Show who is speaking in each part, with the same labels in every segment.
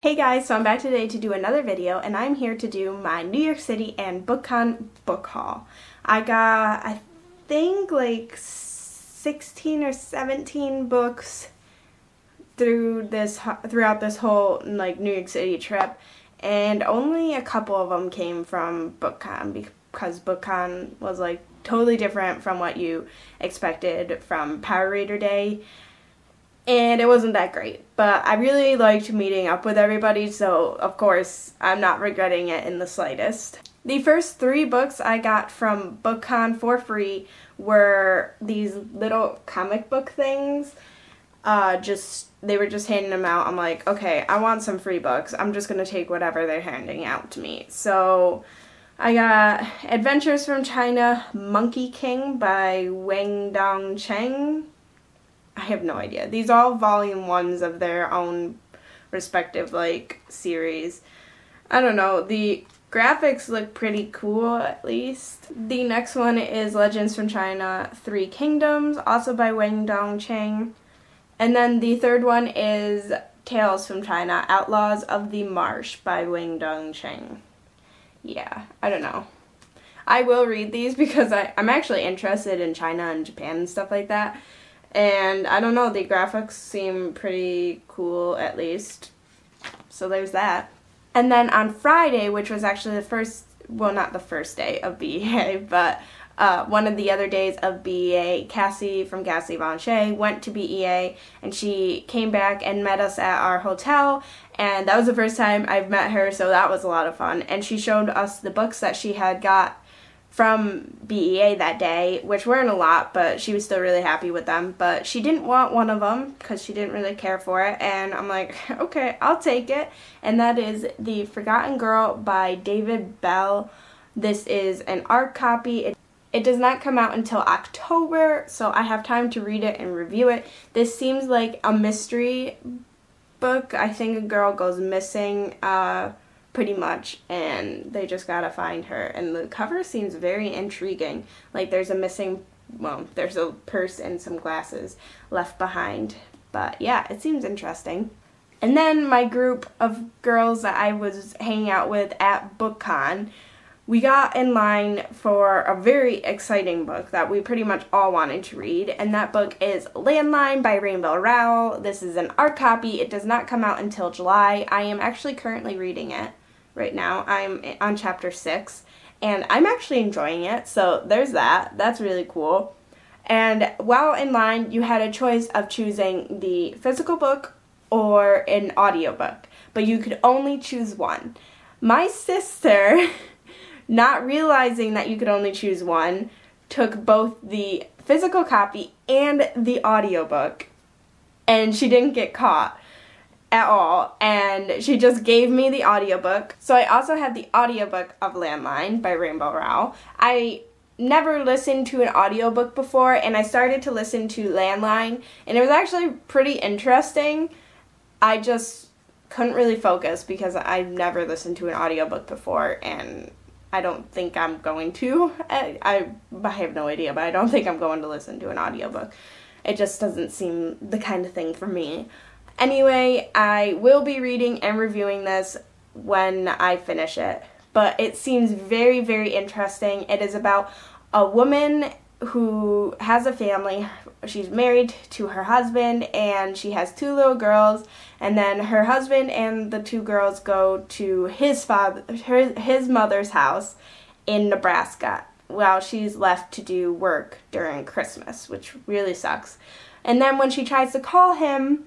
Speaker 1: Hey guys, so I'm back today to do another video, and I'm here to do my New York City and BookCon book haul. I got, I think, like 16 or 17 books throughout this whole like New York City trip, and only a couple of them came from BookCon because BookCon was like totally different from what you expected from Power Reader Day. And it wasn't that great, but I really liked meeting up with everybody, so of course I'm not regretting it in the slightest. The first 3 books I got from BookCon for free were these little comic book things. They were just handing them out. I'm like, okay, I want some free books. I'm just gonna take whatever they're handing out to me. So I got Adventures from China, Monkey King by Wang Dong Cheng. I have no idea. These are all volume 1s of their own respective like series. I don't know. The graphics look pretty cool, at least. The next one is Legends from China, 3 Kingdoms, also by Wang Dong Cheng. And then the third one is Tales from China, Outlaws of the Marsh by Wang Dong Cheng. Yeah, I don't know. I will read these because I'm actually interested in China and Japan and stuff like that. And I don't know, the graphics seem pretty cool at least. So there's that. And then on Friday, which was actually the first, well, not the first day of BEA, but one of the other days of BEA, Cassie from Cassie Von Shea went to BEA, and she came back and met us at our hotel, and that was the first time I've met her, so that was a lot of fun. And she showed us the books that she had got from BEA that day, which weren't a lot, but she was still really happy with them. But she didn't want one of them because she didn't really care for it, and I'm like, okay, I'll take it. And that is The Forgotten Girl by David Bell. This is an art copy. It does not come out until October, so I have time to read it and review it. This seems like a mystery book. I think a girl goes missing pretty much, and they just gotta find her, and the cover seems very intriguing. Like there's there's a purse and some glasses left behind, but yeah, it seems interesting. And then my group of girls that I was hanging out with at BookCon, we got in line for a very exciting book that we pretty much all wanted to read, and that book is Landline by Rainbow Rowell. This is an art copy. It does not come out until July. I am actually currently reading it right now. I'm on chapter 6, and I'm actually enjoying it, so there's that. That's really cool. And while in line, you had a choice of choosing the physical book or an audiobook, but you could only choose one. My sister, not realizing that you could only choose one, took both the physical copy and the audiobook, and she didn't get caught at all, and she just gave me the audiobook. So I also have the audiobook of Landline by Rainbow Rowell. I never listened to an audiobook before, and I started to listen to Landline, and it was actually pretty interesting. I just couldn't really focus because I've never listened to an audiobook before, and I don't think I'm going to. I have no idea, but I don't think I'm going to listen to an audiobook. It just doesn't seem the kind of thing for me. Anyway, I will be reading and reviewing this when I finish it, but it seems very, very interesting. It is about a woman who has a family. She's married to her husband, and she has 2 little girls, and then her husband and the 2 girls go to his mother's house in Nebraska while she's left to do work during Christmas, which really sucks. And then when she tries to call him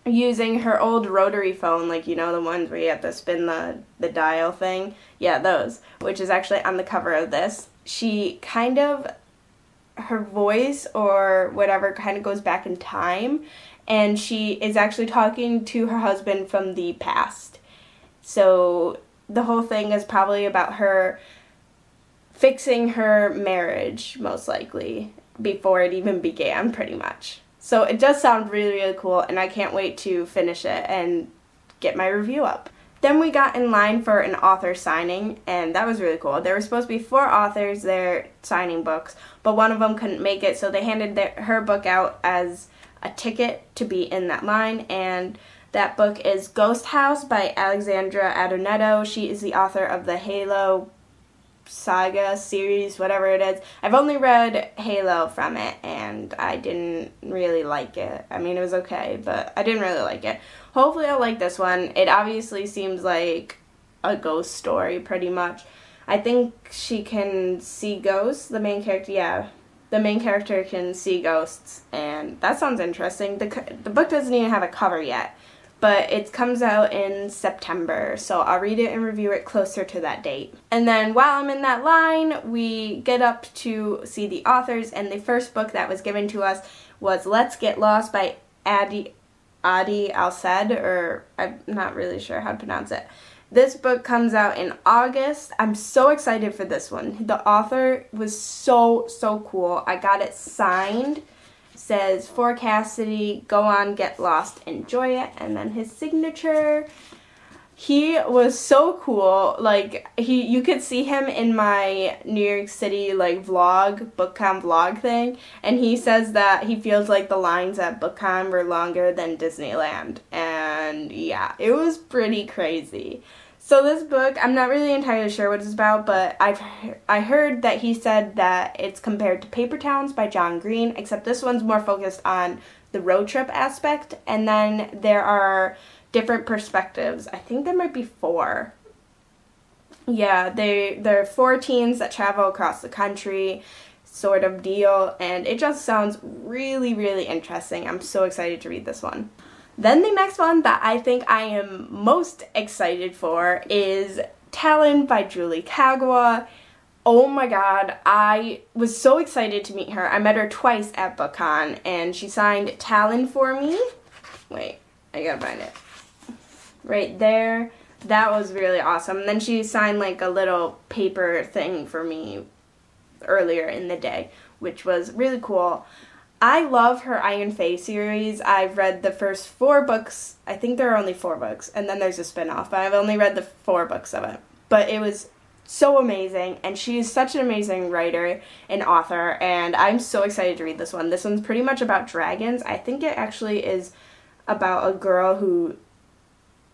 Speaker 1: using her old rotary phone, like, you know, the ones where you have to spin the dial thing, yeah, those, which is actually on the cover of this, her voice or whatever kind of goes back in time, and she is actually talking to her husband from the past. So the whole thing is probably about her fixing her marriage, most likely, before it even began, pretty much. So it does sound really, really cool, and I can't wait to finish it and get my review up. Then we got in line for an author signing, and that was really cool. There were supposed to be 4 authors there signing books, but one of them couldn't make it, so they handed her book out as a ticket to be in that line, and That book is Ghost House by Alexandra Adornetto. She is the author of the Halo saga series, whatever it is. I've only read Halo from it, and I didn't really like it. I mean, it was okay, but I didn't really like it. Hopefully I'll like this one. It obviously seems like a ghost story, pretty much. I think she can see ghosts, the main character, yeah. The main character can see ghosts, and that sounds interesting. The book doesn't even have a cover yet, but it comes out in September, so I'll read it and review it closer to that date. And then while I'm in that line, we get up to see the authors, and the first book that was given to us was Let's Get Lost by Adi Al-Said, or I'm not really sure how to pronounce it. This book comes out in August. I'm so excited for this one. The author was so cool. I got it signed. Says, for Cassidy, go on, get lost, enjoy it. And then his signature. He was so cool. Like, you could see him in my New York City, like, vlog, BookCon vlog thing. And he says that he feels like the lines at BookCon were longer than Disneyland. And, yeah, it was pretty crazy. So this book, I'm not really entirely sure what it's about, but I heard that he said that it's compared to Paper Towns by John Green, except this one's more focused on the road trip aspect, and then there are different perspectives. I think there might be 4. Yeah, there are 4 teens that travel across the country, sort of deal, and it just sounds really, really interesting. I'm so excited to read this one. Then the next one that I think I am most excited for is Talon by Julie Kagawa. Oh my god, I was so excited to meet her. I met her twice at BookCon, and she signed Talon for me. Wait, I gotta find it. Right there. That was really awesome. And then she signed like a little paper thing for me earlier in the day, which was really cool. I love her Iron Fae series. I've read the first 4 books. I think there are only 4 books, and then there's a spin-off, but I've only read the 4 books of it. But it was so amazing, and she is such an amazing writer and author, and I'm so excited to read this one. This one's pretty much about dragons. I think it actually is about a girl who,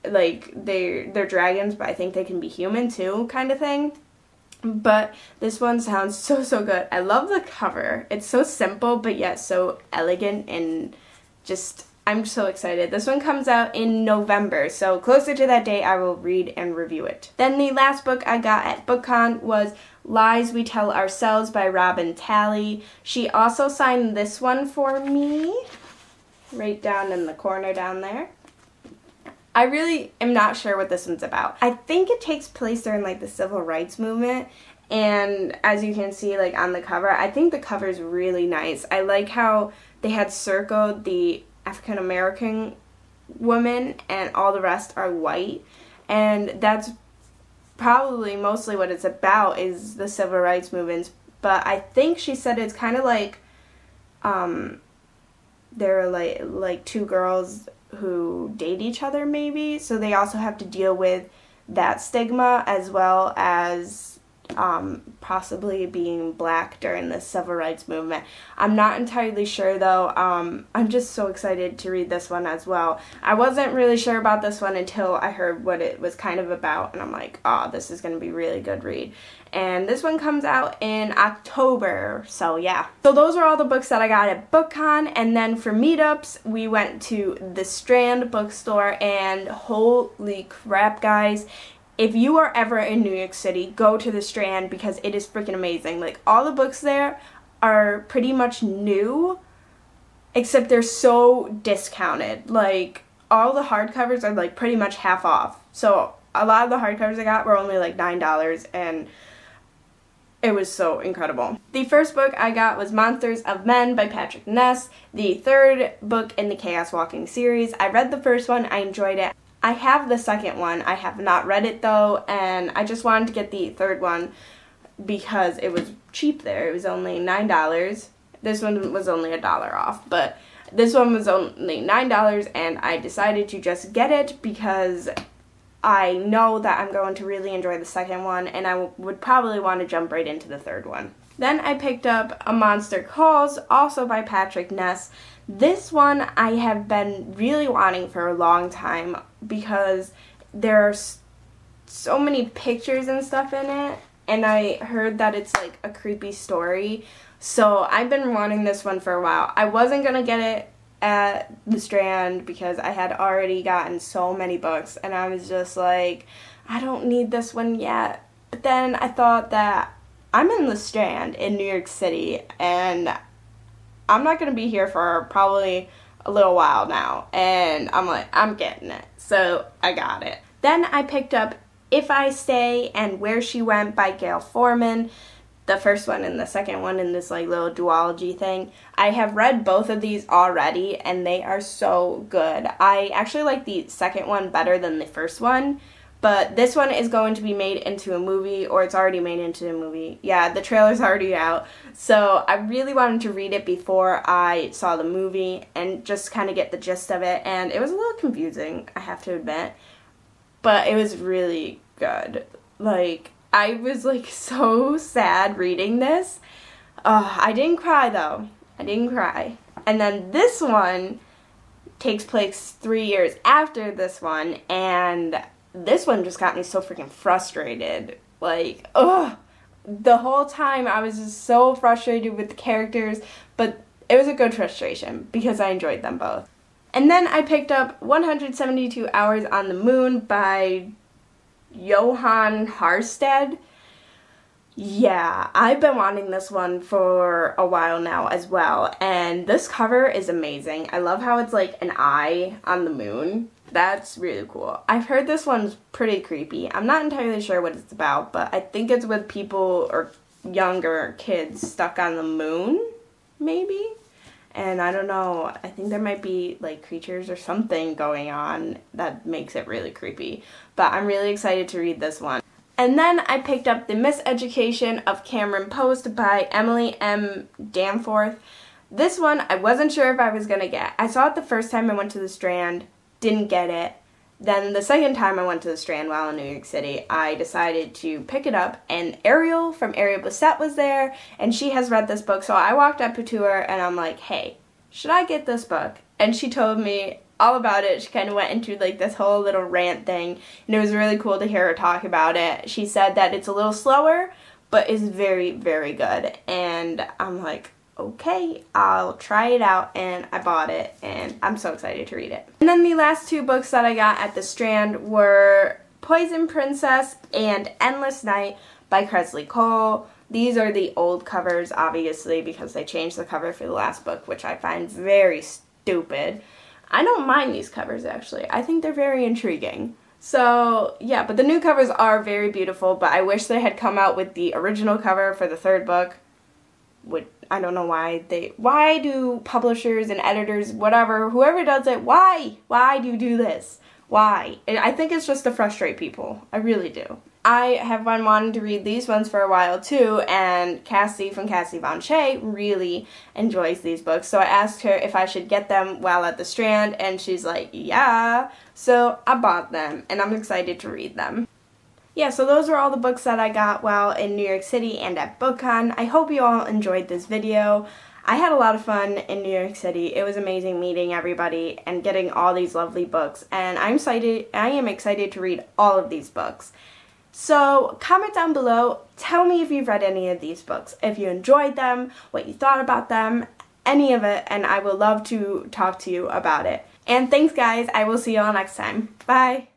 Speaker 1: like, they're dragons, but I think they can be human too, kind of thing. But this one sounds so good. I love the cover. It's so simple, but yet so elegant, and just, I'm so excited. This one comes out in November, so closer to that day, I will read and review it. Then the last book I got at BookCon was Lies We Tell Ourselves by Robin Talley. She also signed this one for me, right down in the corner down there. I really am not sure what this one's about. I think it takes place during, like, the civil rights movement, and as you can see, like, on the cover, I think the cover is really nice. I like how they had circled the African-American woman, and all the rest are white, and that's probably mostly what it's about, is the civil rights movements, but I think she said it's kind of like, there are, like 2 girls who date each other, maybe, so they also have to deal with that stigma, as well as possibly being black during the civil rights movement. I'm not entirely sure, though. I'm just so excited to read this one as well. I wasn't really sure about this one until I heard what it was kind of about, and I'm like, oh, this is going to be a really good read. And this one comes out in October, so yeah. So those are all the books that I got at BookCon, and then for meetups, we went to the Strand Bookstore, and holy crap, guys. If you are ever in New York City, go to the Strand, because it is freaking amazing. Like, all the books there are pretty much new, except they're so discounted. Like, all the hardcovers are, like, pretty much half off. So a lot of the hardcovers I got were only, like, $9, and it was so incredible. The first book I got was Monsters of Men by Patrick Ness, the 3rd book in the Chaos Walking series. I read the first one, I enjoyed it. I have the second one. I have not read it, though, and I just wanted to get the 3rd one because it was cheap there. It was only $9. This one was only $1 off, but this one was only $9, and I decided to just get it because I know that I'm going to really enjoy the second one, and I would probably want to jump right into the 3rd one. Then I picked up A Monster Calls, also by Patrick Ness. This one I have been really wanting for a long time because there are so many pictures and stuff in it, and I heard that it's like a creepy story. So I've been wanting this one for a while. I wasn't going to get it at the Strand because I had already gotten so many books, and I was just like, I don't need this one yet. But then I thought that I'm in the Strand in New York City, and I'm not going to be here for probably a little while now, and I'm like, I'm getting it. So I got it. Then I picked up If I Stay and Where She Went by Gail Forman, the first one and the second one in this like little duology thing. I have read both of these already, and they are so good. I actually like the second one better than the first one, but this one is going to be made into a movie, or it's already made into a movie. Yeah, the trailer's already out. So I really wanted to read it before I saw the movie and just kind of get the gist of it, and it was a little confusing, I have to admit, but it was really good. Like, I was like so sad reading this. I didn't cry though. I didn't cry. And then this one takes place 3 years after this one, and this one just got me so freaking frustrated. Like, the whole time I was just so frustrated with the characters, but it was a good frustration because I enjoyed them both. And then I picked up 172 Hours on the Moon by Johan Harstad. Yeah, I've been wanting this one for a while now as well, and this cover is amazing. I love how it's like an eye on the moon. That's really cool. I've heard this one's pretty creepy. I'm not entirely sure what it's about, but I think it's with people or younger kids stuck on the moon, maybe? And I don't know, I think there might be like creatures or something going on that makes it really creepy. But I'm really excited to read this one. And then I picked up The Miseducation of Cameron Post by Emily M. Danforth. This one I wasn't sure if I was going to get. I saw it the first time I went to the Strand, didn't get it. Then the second time I went to the Strand while in New York City, I decided to pick it up, and Ariel from Ariel Bissett was there, and she has read this book, so I walked up to her and I'm like, hey, should I get this book? And she told me all about it. She kind of went into like this whole little rant thing, and it was really cool to hear her talk about it. She said that it's a little slower, but is very, very good, and I'm like, okay, I'll try it out, and I bought it, and I'm so excited to read it. And then the last two books that I got at the Strand were Poison Princess and Endless Night by Kresley Cole. These are the old covers, obviously, because they changed the cover for the last book, which I find very stupid. I don't mind these covers, actually. I think they're very intriguing. So, yeah, but the new covers are very beautiful, but I wish they had come out with the original cover for the third book. I don't know why do publishers and editors, whatever, whoever does it, why do you do this? Why? I think it's just to frustrate people. I really do. I have been wanting to read these ones for a while too, and Cassie from Cassie Von Shea really enjoys these books, so I asked her if I should get them while at the Strand, and she's like, yeah, so I bought them, and I'm excited to read them. Yeah, so those are all the books that I got while in New York City and at BookCon. I hope you all enjoyed this video. I had a lot of fun in New York City. It was amazing meeting everybody and getting all these lovely books, and I am excited to read all of these books. So comment down below, tell me if you've read any of these books, if you enjoyed them, what you thought about them, any of it, and I would love to talk to you about it. And thanks guys, I will see you all next time. Bye!